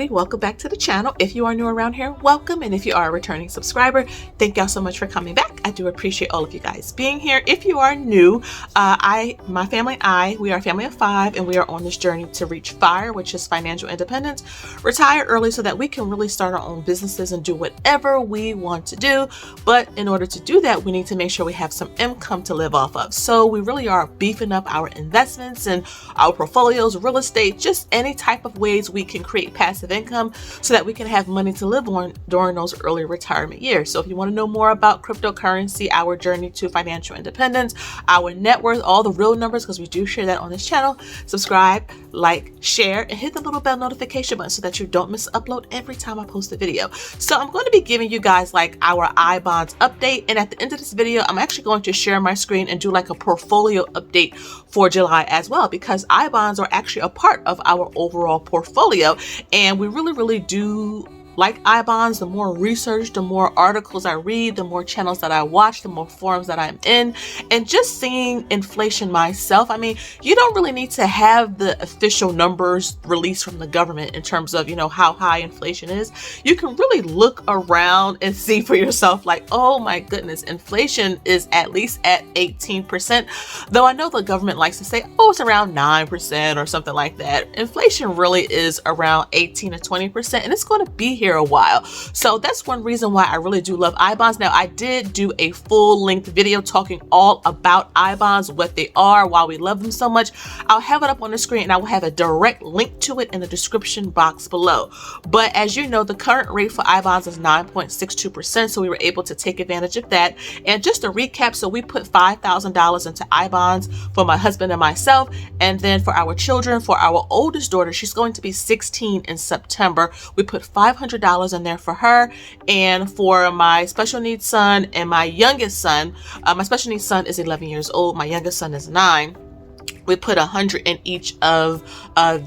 everybody, welcome back to the channel. If you are new around here, welcome, and if you are a returning subscriber, thank y'all so much for coming back. I do appreciate all of you guys being here. If you are new, my family and I, we are a family of 5, and we are on this journey to reach FIRE, which is financial independence, retire early so that we can really start our own businesses and do whatever we want to do. But in order to do that, we need to make sure we have some income to live off of. So we really are beefing up our investments and our portfolios, real estate, just any type of ways we can create passive income so that we can have money to live on during those early retirement years. So if you want to know more about cryptocurrency, our journey to financial independence, our net worth, all the real numbers, because we do share that on this channel, subscribe, like, share, and hit the little bell notification button so that you don't miss upload every time I post a video. So I'm going to be giving you guys like our ibonds update, and at the end of this video, I'm actually going to share my screen and do like a portfolio update for July as well, because ibonds are actually a part of our overall portfolio, and we really do like ibonds. The more research, the more articles I read, the more channels that I watch, the more forums that I'm in, and just seeing inflation myself. I mean, you don't really need to have the official numbers released from the government in terms of, you know, how high inflation is. You can really look around and see for yourself like, oh my goodness, inflation is at least at 18%. Though I know the government likes to say, oh, it's around 9% or something like that. Inflation really is around 18 to 20%, and it's going to be here a while. So that's one reason why I really do love ibonds. Now, I did do a full-length video talking all about ibonds, what they are, why we love them so much. I'll have it up on the screen, and I will have a direct link to it in the description box below. But as you know, the current rate for ibonds is 9.62%, so we were able to take advantage of that. And just to recap, so we put $5,000 into ibonds for my husband and myself, and then for our children, for our oldest daughter, she's going to be 16 in September, we put $500 in there for her. And for my special needs son and my youngest son, my special needs son is 11 years old, my youngest son is 9, we put 100 in each of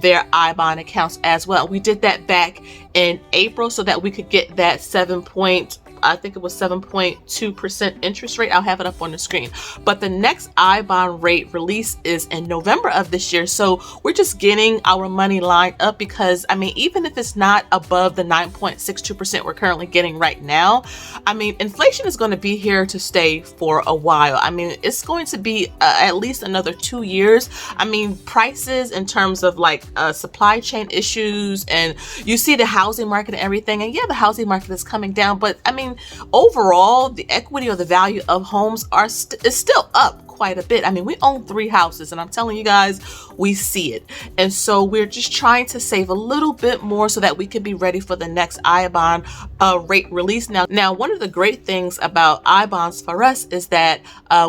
their ibond accounts as well. We did that back in April so that we could get that 7.2% interest rate. I'll have it up on the screen. But the next ibond rate release is in November of this year. So we're just getting our money lined up, because I mean, even if it's not above the 9.62% we're currently getting right now, I mean, inflation is going to be here to stay for a while. I mean, it's going to be at least another 2 years. I mean, prices in terms of like supply chain issues, and you see the housing market and everything. And yeah, the housing market is coming down, but I mean, overall, the equity or the value of homes is still up quite a bit. I mean, we own 3 houses, and I'm telling you guys, we see it. And so we're just trying to save a little bit more so that we can be ready for the next ibond rate release. Now, one of the great things about ibonds for us is that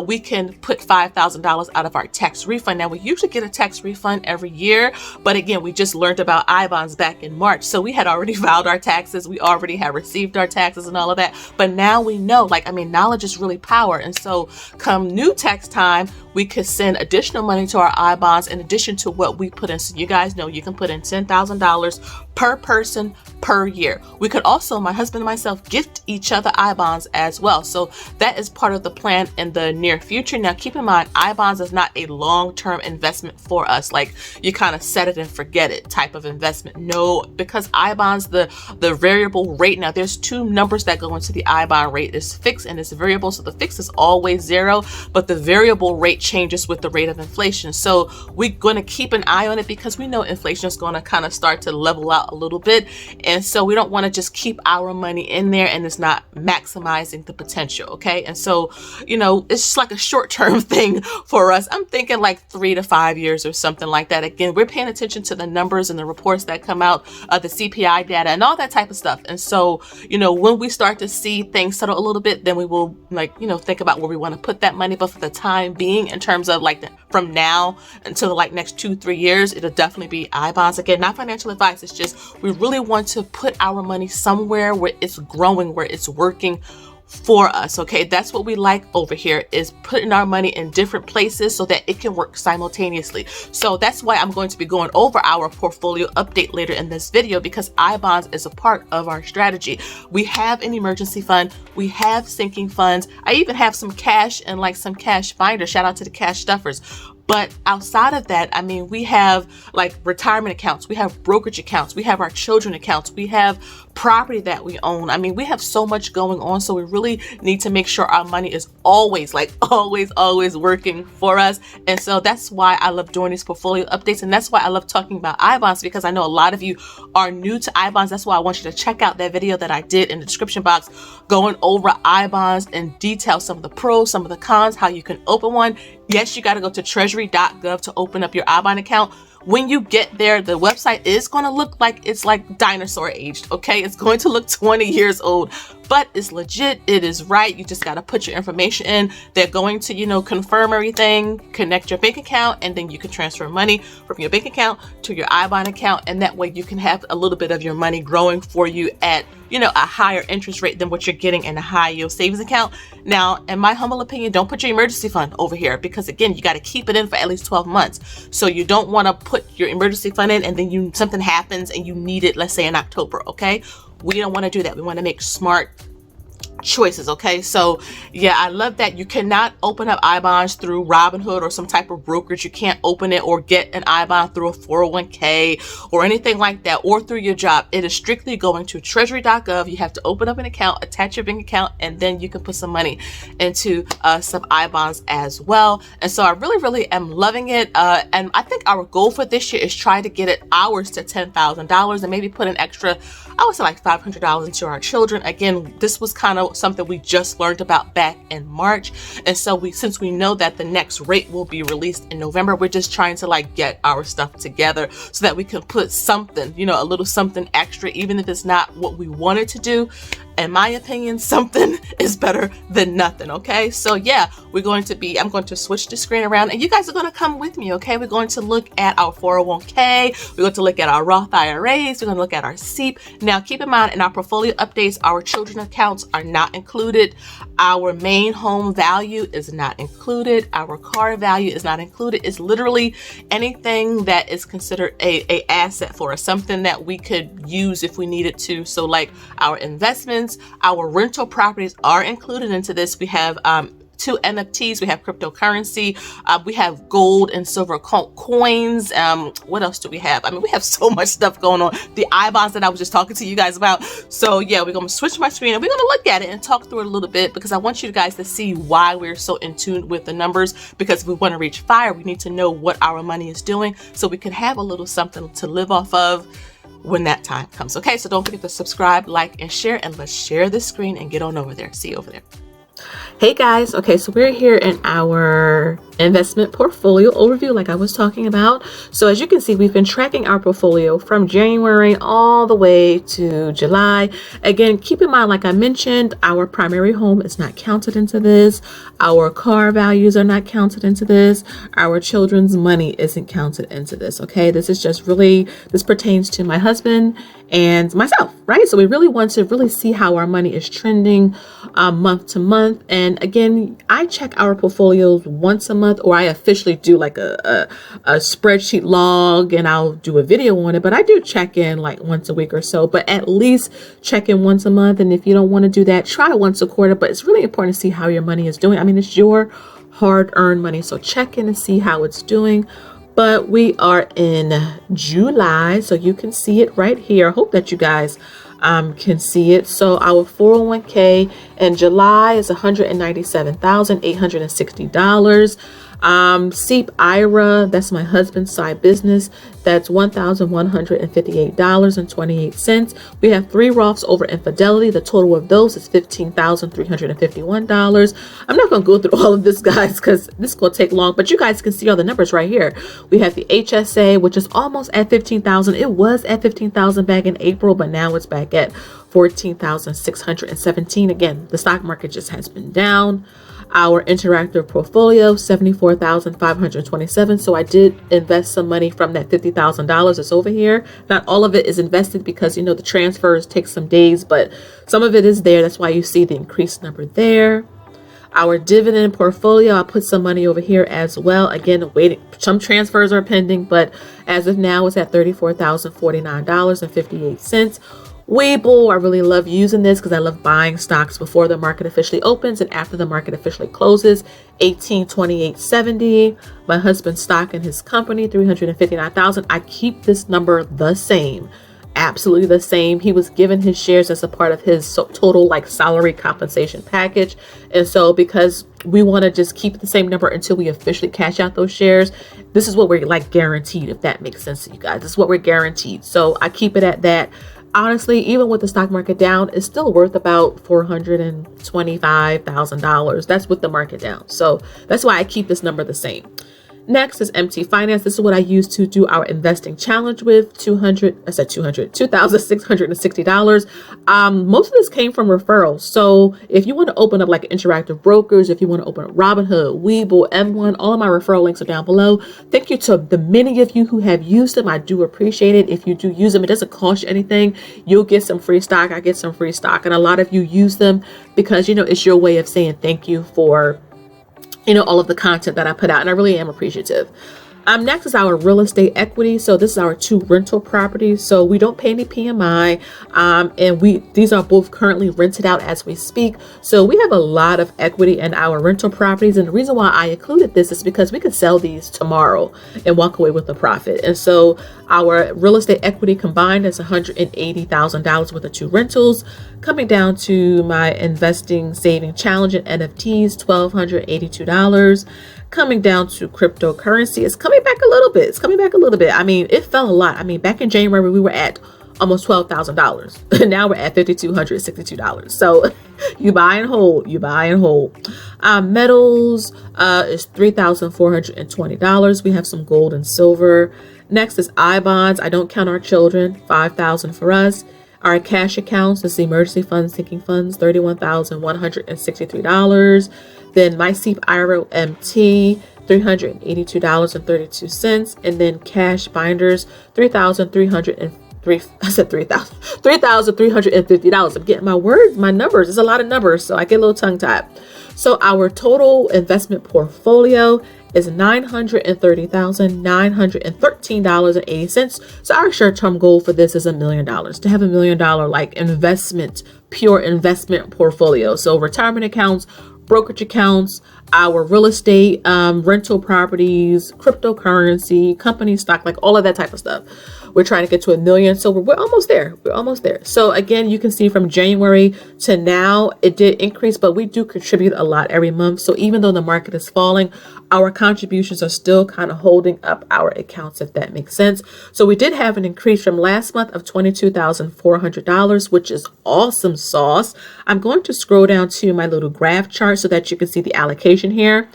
we can put $5,000 out of our tax refund. Now, we usually get a tax refund every year, but again, we just learned about ibonds back in March. So we had already filed our taxes. We already have received our taxes and all of that. But now we know, like, I mean, knowledge is really power. And so come new tax time, we could send additional money to our ibonds in addition to what we put in. So you guys know you can put in $10,000 per person per year. We could also, my husband and myself, gift each other ibonds as well. So that is part of the plan in the near future. Now, keep in mind, ibonds is not a long-term investment for us, like you kind of set it and forget it type of investment. No, because ibonds, the variable rate, now there's 2 numbers that go into the ibond rate. It's fixed and it's variable. So the fixed is always 0, but the variable rate changes with the rate of inflation. So we're going to keep an eye on it, because we know inflation is going to kind of start to level out a little bit. And so we don't want to just keep our money in there and it's not maximizing the potential. Okay. And so, you know, it's just like a short-term thing for us. I'm thinking like 3 to 5 years or something like that. Again, we're paying attention to the numbers and the reports that come out, the CPI data and all that type of stuff. And so, you know, when we start to see things settle a little bit, then we will, like, you know, think about where we want to put that money. But for the time being, in terms of like from now until like next 2-3 years, it'll definitely be ibonds. Again, not financial advice. It's just, we really want to put our money somewhere where it's growing, where it's working for us. Okay, that's what we like over here, is putting our money in different places so that it can work simultaneously. So that's why I'm going to be going over our portfolio update later in this video, because ibonds is a part of our strategy. We have an emergency fund, we have sinking funds, I even have some cash and like some cash finders. Shout out to the cash stuffers. But outside of that, I mean, we have like retirement accounts, we have brokerage accounts, we have our children accounts, we have property that we own. I mean, we have so much going on. So we really need to make sure our money is always, like always working for us. And so that's why I love doing these portfolio updates. And that's why I love talking about ibonds, because I know a lot of you are new to ibonds. That's why I want you to check out that video that I did in the description box, going over ibonds in detail, some of the pros, some of the cons, how you can open one. Yes, you got to go to treasury.gov to open up your ibond account. When you get there, the website is going to look like it's like dinosaur aged, okay? It's going to look 20 years old, but it's legit. It is right. You just got to put your information in. They're going to, confirm everything, connect your bank account, and then you can transfer money from your bank account to your ibond account. And that way you can have a little bit of your money growing for you at, a higher interest rate than what you're getting in a high yield savings account. Now, in my humble opinion, don't put your emergency fund over here, because again, you got to keep it in for at least 12 months. So you don't want to put your emergency fund in and then something happens and you need it, let's say in October. Okay. We don't want to do that. We want to make smart choices. Okay. So yeah, I love that you cannot open up ibonds through Robinhood or some type of brokerage. You can't open it or get an ibond through a 401k or anything like that, or through your job. It is strictly going to treasury.gov. You have to open up an account, attach your bank account, and then you can put some money into some ibonds as well. And so I really am loving it. And I think our goal for this year is try to get it ours to $10,000 and maybe put an extra, I would say like $500 into our children. Again, this was kind of something we just learned about back in March. And so since we know that the next rate will be released in November, we're just trying to like get our stuff together so that we can put something, a little something extra, even if it's not what we wanted to do. In my opinion, something is better than nothing. Okay. So yeah, I'm going to switch the screen around and you guys are going to come with me. Okay. We're going to look at our 401k. We're going to look at our Roth IRAs. We're going to look at our SEEP. Now, keep in mind, in our portfolio updates, our children accounts are not included. Our main home value is not included. Our car value is not included. It's literally anything that is considered a asset for us, something that we could use if we needed to. So like our investments, our rental properties are included into this. We have 2 NFTs, we have cryptocurrency, we have gold and silver coins. What else do we have? I mean, we have so much stuff going on. The ibonds that I was just talking to you guys about. So yeah, we're going to switch my screen and we're going to look at it and talk through it a little bit, because I want you guys to see why we're so in tune with the numbers. Because if we want to reach fire, we need to know what our money is doing so we can have a little something to live off of when that time comes. Okay, so don't forget to subscribe, like, and share, and let's share this screen and get on over there. See you over there. Hey guys, okay, so we're here in our investment portfolio overview like I was talking about. So as you can see, we've been tracking our portfolio from January all the way to July. Again, keep in mind, like I mentioned, our primary home is not counted into this. Our car values are not counted into this. Our children's money isn't counted into this. Okay, this is just this pertains to my husband and myself, right? So we really want to really see how our money is trending month to month. And again, I check our portfolios once a month, or I officially do like a spreadsheet log and I'll do a video on it, but I do check in like once a week or so, but at least check in once a month. And if you don't want to do that, try once a quarter, but it's really important to see how your money is doing. I mean, it's your hard-earned money, so check in and see how it's doing. But we are in July, so you can see it right here. I hope that you guys can see it. So our 401k in July is $197,860. SEEP IRA, that's my husband's side business, that's $1,158.28. We have 3 Roths over Infidelity. The total of those is $15,351. I'm not going to go through all of this, guys, because this is going to take long, but you guys can see all the numbers right here. We have the HSA, which is almost at $15,000. It was at $15,000 back in April, but now it's back at $14,617. Again, the stock market just has been down. Our interactive portfolio, $74,527. So I did invest some money from that $50,000 that's over here. Not all of it is invested because, the transfers take some days, but some of it is there. That's why you see the increased number there. Our dividend portfolio, I put some money over here as well. Again, waiting. Some transfers are pending, but as of now, it's at $34,049.58. Webull, I really love using this because I love buying stocks before the market officially opens and after the market officially closes. 1828.70. My husband's stock in his company, 359,000. I keep this number the same. Absolutely the same. He was given his shares as a part of his total like salary compensation package. And so because we want to just keep the same number until we officially cash out those shares, this is what we're like guaranteed, if that makes sense to you guys. This is what we're guaranteed. So I keep it at that. Honestly, even with the stock market down, it's still worth about $425,000. That's with the market down. So that's why I keep this number the same. Next is MT Finance. This is what I use to do our investing challenge with. $2,660. Most of this came from referrals. So if you want to open up like interactive brokers, if you want to open up Robinhood, Webull, M1, all of my referral links are down below. Thank you to the many of you who have used them. I do appreciate it. If you do use them, it doesn't cost you anything. You'll get some free stock. I get some free stock. And a lot of you use them because, it's your way of saying thank you for all of the content that I put out, and I really am appreciative. Next is our real estate equity. So this is our 2 rental properties. So we don't pay any PMI, and these are both currently rented out as we speak. So we have a lot of equity in our rental properties. And the reason why I included this is because we could sell these tomorrow and walk away with a profit. And so our real estate equity combined is $180,000 worth of 2 rentals. Coming down to my investing saving challenge in NFTs, $1,282. Coming down to cryptocurrency, it's coming back a little bit. I mean, it fell a lot. I mean, back in January, we were at almost $12,000. Now we're at $5,262. So you buy and hold. Metals is $3,420. We have some gold and silver. Next is ibonds. I don't count our children. $5,000 for us. Our cash accounts is the emergency funds, sinking funds, $31,163. Then my SEEP IRA MT, $382.32. And then cash binders, $3,350. I'm getting my numbers. There's a lot of numbers, so I get a little tongue tied. So our total investment portfolio is $930,913.80. So our short-term goal for this is $1 million, to have $1 million like pure investment portfolio. So retirement accounts, brokerage accounts, our real estate, rental properties, cryptocurrency, company stock, like all of that type of stuff. We're trying to get to $1 million. So we're almost there. So again, you can see from January to now, it did increase, but we do contribute a lot every month. So even though the market is falling, our contributions are still kind of holding up our accounts, if that makes sense. So we did have an increase from last month of $22,400, which is awesome sauce. I'm going to scroll down to my little graph chart so that you can see the allocation here.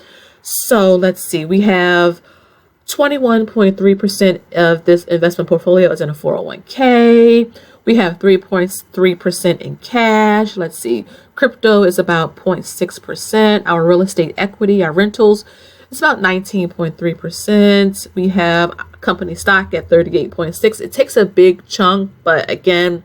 So let's see, we have 21.3% of this investment portfolio is in a 401k. We have 3.3% in cash. Let's see, crypto is about 0.6%. Our real estate equity, our rentals, it's about 19.3%. We have company stock at 38.6%. It takes a big chunk, but again,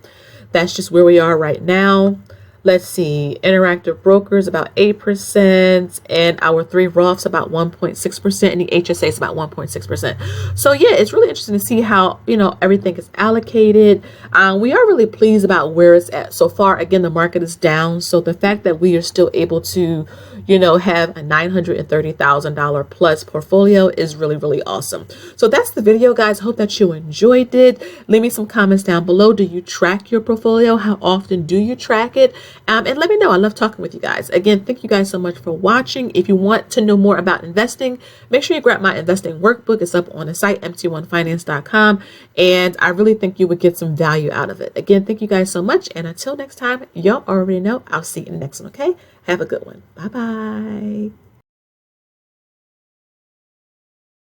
that's just where we are right now. Let's see, interactive brokers about 8%, and our 3 Roths about 1.6%, and the HSA is about 1.6%. So yeah, it's really interesting to see how everything is allocated. We are really pleased about where it's at so far. Again, the market is down, so the fact that we are still able to have a $930,000 plus portfolio is really, really awesome. So that's the video, guys. Hope that you enjoyed it. Leave me some comments down below. Do you track your portfolio? How often do you track it? And let me know. I love talking with you guys. Again, thank you guys so much for watching. If you want to know more about investing, make sure you grab my investing workbook. It's up on the site, mt1finance.com. And I really think you would get some value out of it. Again, thank you guys so much. And until next time, y'all already know, I'll see you in the next one, okay? Have a good one. Bye-bye.